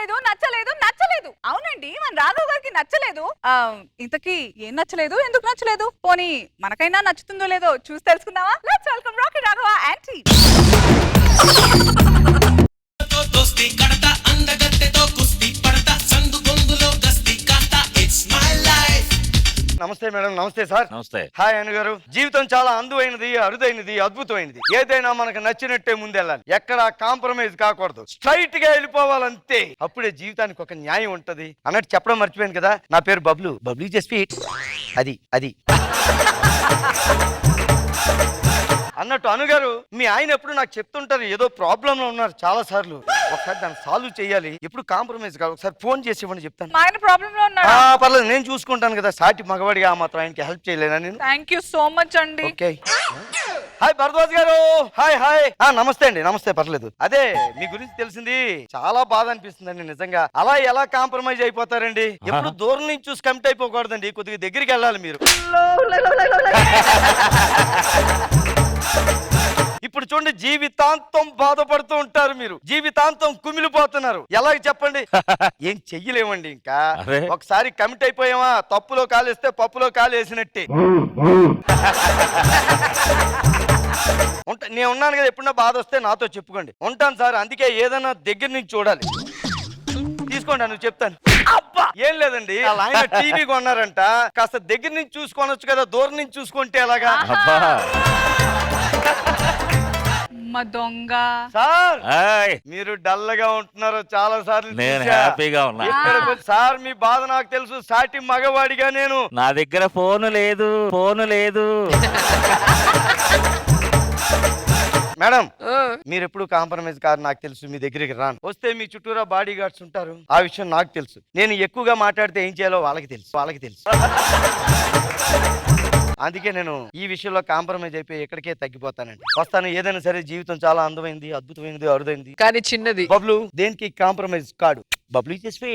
నచ్చలేదు నచ్చలేదు నచ్చలేదు. అవునండి, మన రాఘవ్ గారికి నచ్చలేదు. ఇంతకీ ఏం నచ్చలేదు, ఎందుకు నచ్చలేదు? పోనీ మనకైనా నచ్చుతుందో లేదో చూసి తెలుసుకుందామా? Let's welcome Rocky Raghava aunty. दोस्ती करता अंदगत्तेतो कुस्ती पड़ता संदु गोंगुलो गस्ती काता इट्स माय लाइफ. నమస్తే మేడం. నమస్తే సార్. నమస్తే. హాయ్ అను గారు. జీవితం చాలా అందువైనది, అరుదైనది, అద్భుతమైనది. ఏదైనా మనకు నచ్చినట్టే ముందెళ్ళాలి, ఎక్కడ కాంప్రమైజ్ కాకూడదు, స్ట్రైట్ గా వెళ్ళిపోవాలంతే. అప్పుడే జీవితానికి ఒక న్యాయం ఉంటది అన్నట్టు చెప్పడం మర్చిపోయాను కదా. నా పేరు బబ్లు, బబ్లూ జస్పీట్. అది అది అన్నట్టు అనుగారు, మీ ఆయన ఎప్పుడు నాకు చెప్తుంటారు ఏదో ప్రాబ్లం లో ఉన్నారు చాలా సార్లు. ఒకసారి దాన్ని సాల్వ్ చేయాలి, ఎప్పుడు కాంప్రమైజ్ కాదు. ఒకసారి ఫోన్ చేసి ఇవ్వండి చెప్తాను. మా ఆయన ప్రాబ్లం లో ఉన్నాడు. పర్లేదు, నేను చూసుకుంటాను కదా. సాటి మగవాడిగా మాత్రం ఆయనకి హెల్ప్ చేయలేనా నేను? థ్యాంక్ యూ సో మచ్ అండి. ఓకే. హాయ్ భరద్వాజ్ గారు. Hi hi. నమస్తే అండి. నమస్తే. పర్లేదు. అదే మీ గురించి తెలిసింది, చాలా బాధ అనిపిస్తుందండి నిజంగా. అలా ఎలా కాంప్రమైజ్ అయిపోతారండి? ఎప్పుడు దూరం నుంచి చూసి కమిట్ అయిపోకూడదండి, కొద్దిగా దగ్గరికి వెళ్ళాలి మీరు. ఇప్పుడు చూడండి, జీవితాంతం బాధపడుతూ ఉంటారు మీరు, జీవితాంతం కుమిలిపోతున్నారు. ఎలాగ చెప్పండి? ఏం చెయ్యలేమండి ఇంకా. ఒకసారి కమిట్ అయిపోయామా, తప్పులో కాలేస్తే పప్పులో కాలేసినట్టే. నేను ఉన్నాను కదా, ఎప్పుడన్నా బాధ వస్తే నాతో చెప్పుకోండి. ఉంటాను సార్. అందుకే ఏదైనా దగ్గర నుంచి చూడాలి. తీసుకోండి, నువ్వు చెప్తాను. అబ్బా, ఏం లేదండి, ఆయన టీవీ కొన్నారంట. కాస్త దగ్గర నుంచి చూసుకోనొచ్చు కదా, దూరం నుంచి చూసుకుంటే ఎలాగా? దొంగ సార్, మీరు డల్ గా ఉంటున్నారు. చాలా సార్లు నేను హ్యాపీగా ఉన్నా. సార్, మీ బాధ నాకు తెలుసు. సాటి మగవాడిగా నేను, నా దగ్గర ఫోన్ లేదు. మేడం, మీరు ఎప్పుడు కాంప్రమైజ్ కాదు నాకు తెలుసు. మీ దగ్గరికి రాను. వస్తే మీ చుట్టూరా బాడీ గార్డ్స్ ఉంటారు, ఆ విషయం నాకు తెలుసు. నేను ఎక్కువగా మాట్లాడితే ఏం చేయాలో వాళ్ళకి తెలుసు. అందుకే నేను ఈ విషయంలో కాంప్రమైజ్ అయిపోయి ఎక్కడికే తగ్గిపోతానండి. వస్తాను. ఏదైనా సరే, జీవితం చాలా అందమైంది, అద్భుతమైనది, అరుదైంది, కానీ చిన్నది. బబ్లు దేనికి కాంప్రమైజ్ కాడు. బబ్లు చేసి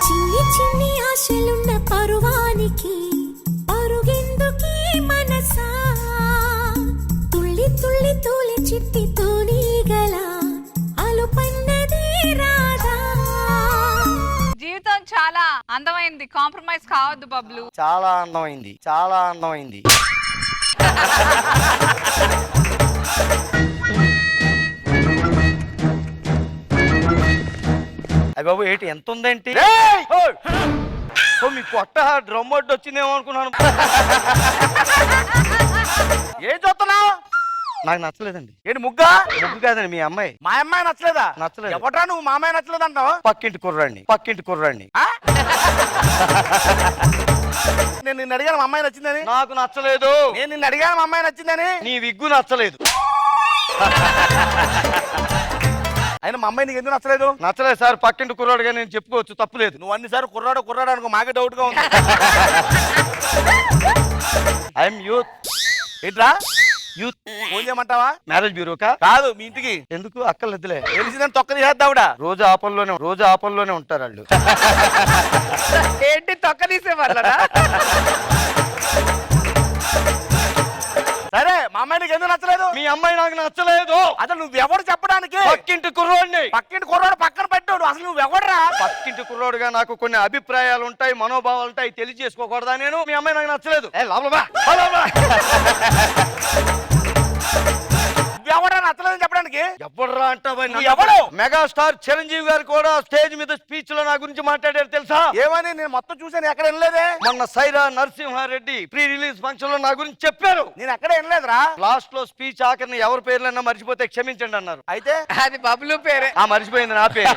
చిన్ని చిన్ని ఆశలున్న పరువానికి పరుగెందుకీ మనసా, తుళ్ళి తుళ్ళి తూలి చిట్టి తూలిగల అలుపన్నది రాదా. జీవితం చాలా అందమైంది, కాంప్రమైజ్ కావద్దు బబ్లు. చాలా అందమైంది, చాలా అందమైంది. అయ్య బాబు, ఏంటి ఎంత ఉందేంటి? మీ పొట్ట డ్రమ్ బొడ్డు వచ్చిందేమో అనుకున్నాను. ఏం చూస్తున్నావు? నాకు నచ్చలేదండి. ఏంటి ముగ్గా? ముగ్గు కాదండి, మీ అమ్మాయి. మా అమ్మాయి నచ్చలేదా? నచ్చలేదు. ఎవట్రా నువ్వు మా అమ్మాయి నచ్చలేదు అంటావు? పక్కింటి కుర్రాడిని. నేను నిన్ను అడిగాను మా అమ్మాయి నచ్చిందని. నాకు నచ్చలేదు. నేను నిన్ను అడిగాను మా అమ్మాయి నచ్చిందని. నీ విగ్గు నచ్చలేదు. అయినా మా అమ్మాయి నీకు ఎందుకు నచ్చలేదు? నచ్చలేదు సార్. పక్కింటి కుర్రాడుగా నేను చెప్పుకోవచ్చు, తప్పులేదు. నువ్వు అన్నిసార్లు కుర్రాడు అనుకో, మాకే డౌట్ గా ఉంది. I'm youth. ఏంట్రా యూత్? ఫోన్ చేయమంటావా? మ్యారేజ్ బ్యూరోకా? కాదు, మీ ఇంటికి. ఎందుకు? అక్కర్లేదులే. తెలిసిందని తొక్క తీసేద్దావిడ. రోజు ఆపల్లోనే ఉంటారు వాళ్ళు. ఏంటి తొక్క తీసేవాళ్ళరా? సరే, మా అమ్మాయి నీకు ఎందుకు నచ్చలేదు? మీ అమ్మాయి నాకు నచ్చలేదు. అసలు నువ్వెవడు చెప్పడానికి? పక్కింటి కుర్రోడిని. పక్కింటి కుర్రాడు పక్కన పెట్టాడు. అసలు నువ్వెవడరా? పక్కింటి కుర్రోడుగా నాకు కొన్ని అభిప్రాయాలు ఉంటాయి, మనోభావాలు ఉంటాయి, తెలియజేసుకోకూడదా నేను? మీ అమ్మాయి నాకు నచ్చలేదు. ఎవడా నచ్చలేదని చెప్పడానికి? ఎవడరా అంటావా? ఎవడు? మెగాస్టార్ చిరంజీవి గారు కూడా స్టేజ్ మీద స్పీచ్ లో నా గురించి మాట్లాడారు తెలుసా? ఏమని? నేను మొత్తం చూసాను, ఎక్కడ వినలేదే. మొన్న Sye Raa Narasimha Reddy pre release function లో నా గురించి చెప్పారు. నేను ఎక్కడ వినలేదురా. లాస్ట్ లో స్పీచ్ ఆఖరిని ఎవరి పేర్లన్నా మర్చిపోతే క్షమించండి అన్నారు. అయితే అది బబ్లు పేరే. మర్చిపోయింది నా పేరు.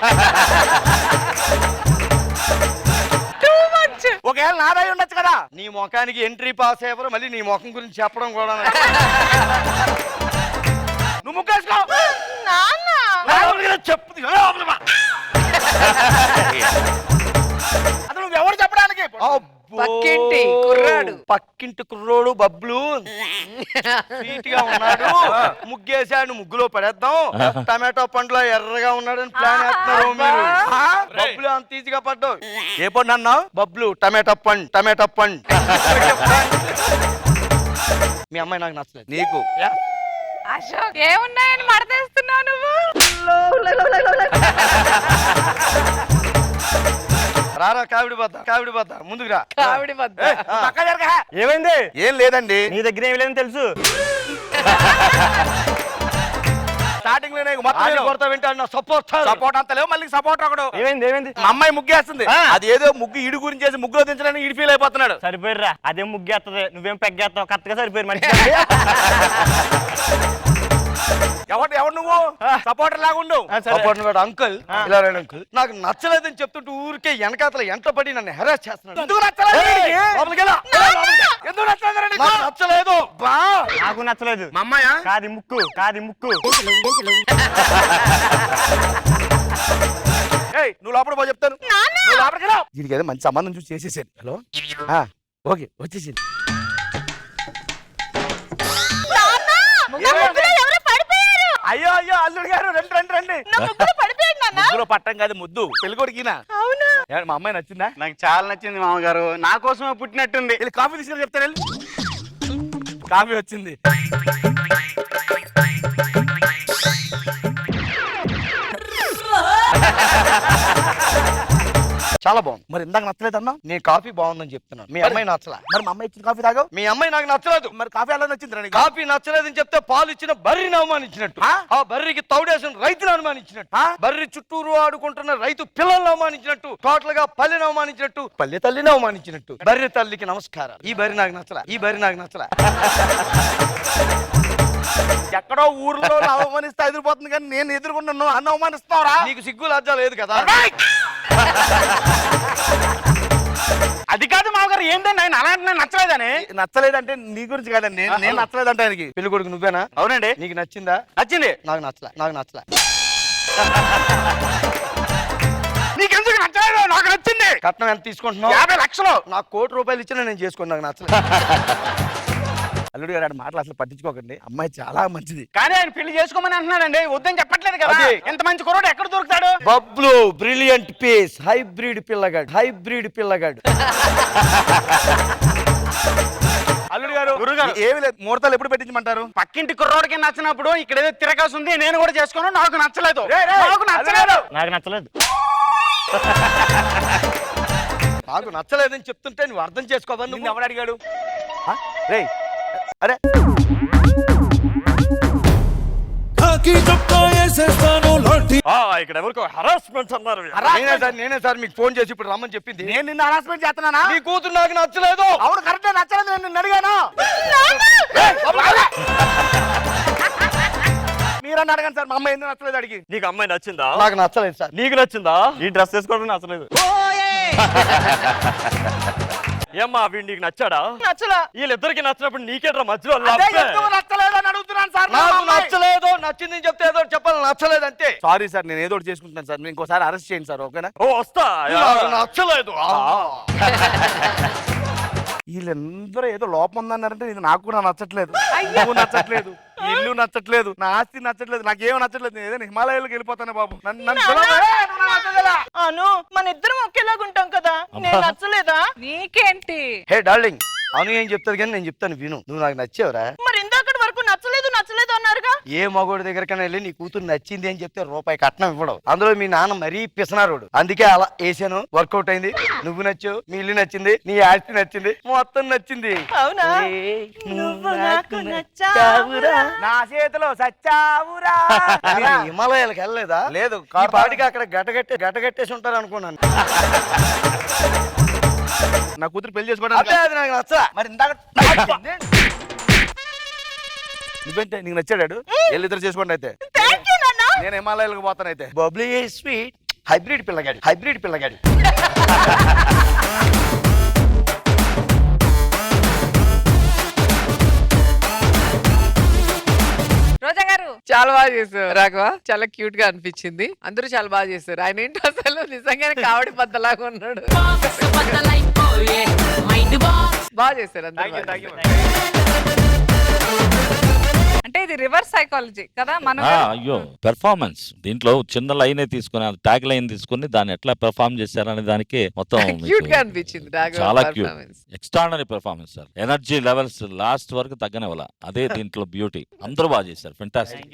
ఒకవేళ నాదై ఉండొచ్చు కదా. నీ ముఖానికి ఎంట్రీ పాస్ అయ్యారు, మళ్ళీ నీ ముఖం గురించి చెప్పడం కూడా. నువ్వు ముగ్గేసుకో. చెప్పు. అసలు నువ్వెవరు చెప్పడానికి? పక్కింటి కుర్రోడు బబ్లు స్వీట్ గా ఉన్నాడు, ముగ్గేసాడు, ముగ్గులో పడేద్దాం, టమాటో పండులో ఎర్రగా ఉన్నాడని ప్లాన్ వేస్తున్నారు మీరు. బబ్లు అంత ఈజీగా పడ్డావు. ఏ పండు అన్నావు? బబ్లు టమాటో పండు. మీ అమ్మాయి నాకు నచ్చలేదు. నీకు అశోక్, ఏమున్నాయని మడతేస్తున్నావు నువ్వు? రారా కావిడి బద్ద ముందుకు రా. కావిడి బద్ద. ఏయ్, పక్క జరగ. ఏమైంది? ఏం లేదండి, నీ దగ్గర ఏమి లేదని తెలుసు. స్టార్టింగ్ లోనే ఆడి కొడతా వింటాడు నా సపోర్ట్. సపోర్ట్ అంత లేవు, మళ్ళీ సపోర్ట్ ఒకడు. ఏమైంది? మా అమ్మాయి ముగ్గేస్తుంది, అది ఏదో ముగ్గు ఈడు గురించి చేసి ముగ్గులో దించడానికి ఈడు ఫీల్ అయిపోతున్నాడు. సరిపోయిర్రా, అదే ముగ్గేస్తుంది, నువ్వేం పెగ్గేస్తావు, కరెక్ట్గా సరిపోయారు మంచి. ఎవడు నువ్వు సపోర్టర్ లాగా ఉండు. సపోర్ట్ అంకుల్, ఇలా రండి అంకుల్. నాకు నచ్చలేదని చెప్తుంటూ ఊరికే వెనకాతల ఎంట పడి నన్ను హెరాస్ చేస్తున్నాడు. ఎందుకు నచ్చలేదు ఏయ్, నీకు? లోపలికి వెళ్ళు. ఎందుకు నచ్చలేదు నీకు? నాకు నచ్చలేదు. బా, నాకు నచ్చలేదు. మా అమ్మాయా? కాది ముక్కు. ఏయ్, నువ్వు లోపల పో చెప్తాను. నువ్వు లోపలికి రా. దీనికి ఏదో మంచి సంబంధం చూసి చేసేసాను. హలో, ఓకే వచ్చేసింది. అయ్యో అయ్యో అల్లుడు గారు రండి. ముగ్గులో పట్టం కాదు ముద్దు, పెళ్ళికొడికినా. మా అమ్మాయి నచ్చిందా? నాకు చాలా నచ్చింది మామగారు, నా కోసమే పుట్టినట్టుంది. వెళ్ళి కాఫీ తీసుకొని చెప్తాను వెళ్ళి. కాఫీ వచ్చింది. చాలా బాగుంది. మరి ఇందాక నచ్చలేదన్నా? నేను కాఫీ బాగుందని చెప్తున్నాను, మీ అమ్మాయి నచ్చలా. మరి మా అమ్మాయి ఇచ్చిన కాఫీ తాగావు? మీ అమ్మాయి నాకు నచ్చలేదు. మరి కాఫీ ఎలా నచ్చింది నీకు? కాఫీ నచ్చలేదని చెప్తే పాలు ఇచ్చిన బర్రిని అవమానించినట్టు, ఆ? ఆ బర్రికి తౌడేసిన రైతును అనుమానించినట్టు, ఆ? బర్రి చుట్టూరు ఆడుకుంటున్న రైతు పిల్లల్ని అవమానించినట్టు, టోటల్ గా పల్లెని అవమానించినట్టు, పల్లె తల్లిని అవమానించినట్టు. బర్రి తల్లికి నమస్కారం. ఈ బర్రి నాకు నచ్చలా. ఎక్కడో ఊర్లో అవమానిస్తే ఎదిరిపోతుంది, కానీ నేను ఎదుర్కొన్నాను అన్న అవమానిస్తావురా? నీకు సిగ్గు లజ్జా లేదు కదా? అది కాదు మామగారు, ఏంటండి ఆయన అలా అంటే నచ్చలేదని? నచ్చలేదంటే నీ గురించి కాదండి, నేను నచ్చలేదంటే ఆయనకి. పెళ్లి కొడుకు నువ్వేనా? అవునండి. నీకు నచ్చిందా? నచ్చింది. నాకు నచ్చలా. నీకెందుకు నచ్చలేదు? నాకు నచ్చింది. కట్నం ఎంత తీసుకుంటున్నావు? 50 లక్షలు. నాకు ₹1,00,000 ఇచ్చినా నేను చేసుకోండి, నాకు నచ్చలేదు. అల్లుడు గారు మాటలు అసలు పట్టించుకోకండి, అమ్మాయి చాలా మంచిది. కానీ ఆయన పెళ్లి చేసుకోమని అంటున్నాడండి, వద్దని చెప్పట్లేదు కదా. అదే. ఎంత మంచి కుర్రోడు ఎక్కడ దొరుకుతాడు? బబ్లు బ్రిలియంట్ పీస్, హైబ్రిడ్ పిల్లగాడు. అల్లుడు గారు, గురుగారు, ఏమి లేదు, ముహూర్తాలు ఎప్పుడు పెట్టించమంటారు? పక్కింటి కుర్రోడికి నచ్చినప్పుడు ఇక్కడ ఏదో తిరగాల్సి ఉంది, నేను కూడా చేసుకోను, నాకు నచ్చలేదు. రేయ్, రేయ్, నాకు నచ్చలేదు. నాకు నచ్చలేదని చెప్తుంటే నువ్వు అర్థం చేసుకోవాలి. నిన్ను ఎవడు అడిగాడు? రేయ్, అరే ఇక్కడ ఎవరికో హరాస్మెంట్ అన్నారు. నేనే సార్ మీకు ఫోన్ చేసి ఇప్పుడు రమ్మని చెప్పింది. నేను నిన్ను హరాస్మెంట్ చేస్తున్నానా? నీ కూతురు నాకు నచ్చలేదు. అవును, కరెక్టే, నచ్చలేదు. నేను నిన్ను అడిగాను. మీరన్నా అడగండి సార్, మా అమ్మాయి ఎందుకు నచ్చలేదు అడిగి. నీకు అమ్మాయి నచ్చిందా? నాకు నచ్చలేదు సార్. నీకు నచ్చిందా? ఈ డ్రెస్ వేసుకోవడం నచ్చలేదు. ఏమ్మా వీడు నీకు నచ్చాడా? నచ్చలా. వీళ్ళిద్దరికి నచ్చినప్పుడు నీకేట్రా మధ్యలో అదే ఎందుకు నచ్చలేదు అని అడుగుతున్నాను సార్. నాకు నచ్చలేదు. నచ్చిందని చెప్తే ఏదో చెప్పాలి, నచ్చలేదు అంతే. సారీ సార్, నేను ఏదో ఒకటి చేసుకుంటాను సార్, మీరు ఇంకోసారి అరెస్ట్ చేయండి సార్, ఓకేనా? ఓ వస్తా. నచ్చలేదు. వీళ్ళందరూ ఏదో లోపం ఉందన్నారంటే ఇది నాకు కూడా నచ్చట్లేదు. నువ్వు నచ్చట్లేదు, ఈ ఇల్లు నచ్చట్లేదు, నా ఆస్తి నచ్చట్లేదు, నాకేమో నచ్చట్లేదు. నేను ఏదైనా హిమాలయాలకు వెళ్ళిపోతాను బాబు. నన్ను అను మన ఇద్దరం ఒకేలాగుంటాం కదా, నేను నచ్చలేదా? నీకేంటి? హే డార్లింగ్, అను ఏం చెప్తాది కానీ నేను చెప్తాను విను. నువ్వు నాకు నచ్చావురా. మరి ఇందాకటి వరకు నచ్చలేదు అన్నారుగా. ఏ మగోడి దగ్గరకైనా వెళ్ళి నీ కూతురు నచ్చింది అని చెప్తే రూపాయి కట్నం ఇవ్వడం. అందులో మీ నాన్న మరీ పిసనారోడు, అందుకే అలా వేసాను. వర్కౌట్ అయింది. నువ్వు నచ్చావు, మీ ఇల్లు నచ్చింది, నీ ఆస్తి నచ్చింది, మొత్తం నచ్చింది. అవునా? నువ్వు నాకు నచ్చావురా, నా చేతిలో సచ్చావురా. మీరు హిమాలయాలకు వెళ్ళలేదా? లేదు, ఈ పాటికి అక్కడ గట్టగట్టేసి ఉంటారు అనుకున్నాను. నా కూతురు పెళ్లి అదే చేసుకోవడానికి అది నాకు నచ్చా. మరి ఇందాక నువ్వేంటే నీకు నచ్చాడు? వెళ్ళిద్దరు చేసుకోండి అయితే. నేను హిమాలయాలకు పోతాను అయితే. బబ్లీ స్వీట్ హైబ్రిడ్ పిల్లగాడి. రోజా గారు చాలా బాగా చేశారు రాఘవ, చాలా క్యూట్ గా అనిపించింది. అందరూ చాలా బాగా చేశారు. ఆయన ఏంటో అసలు నిజంగానే కావడి బద్దలాగా ఉన్నాడు. బాగా చేశారు అందరూ. అంటే ఇది రివర్స్ సైకాలజీ కదా మనం. అయ్యో పెర్ఫార్మెన్స్ దీంట్లో చిన్న లైనే తీసుకుని ట్యాగ్ లైన్ తీసుకుని దాన్ని ఎట్లా పెర్ఫార్మ్ చేశారనే దానికి మొత్తం క్యూట్ గా అనిపించింది రాఘవ చాలా cute, performance. Extraordinary performance sir. Energy levels last వరకు తగ్గనివ్వాల, అదే దీంట్లో బ్యూటీ. అందరూ బాగా చేశారు, ఫెంటాస్టిక్.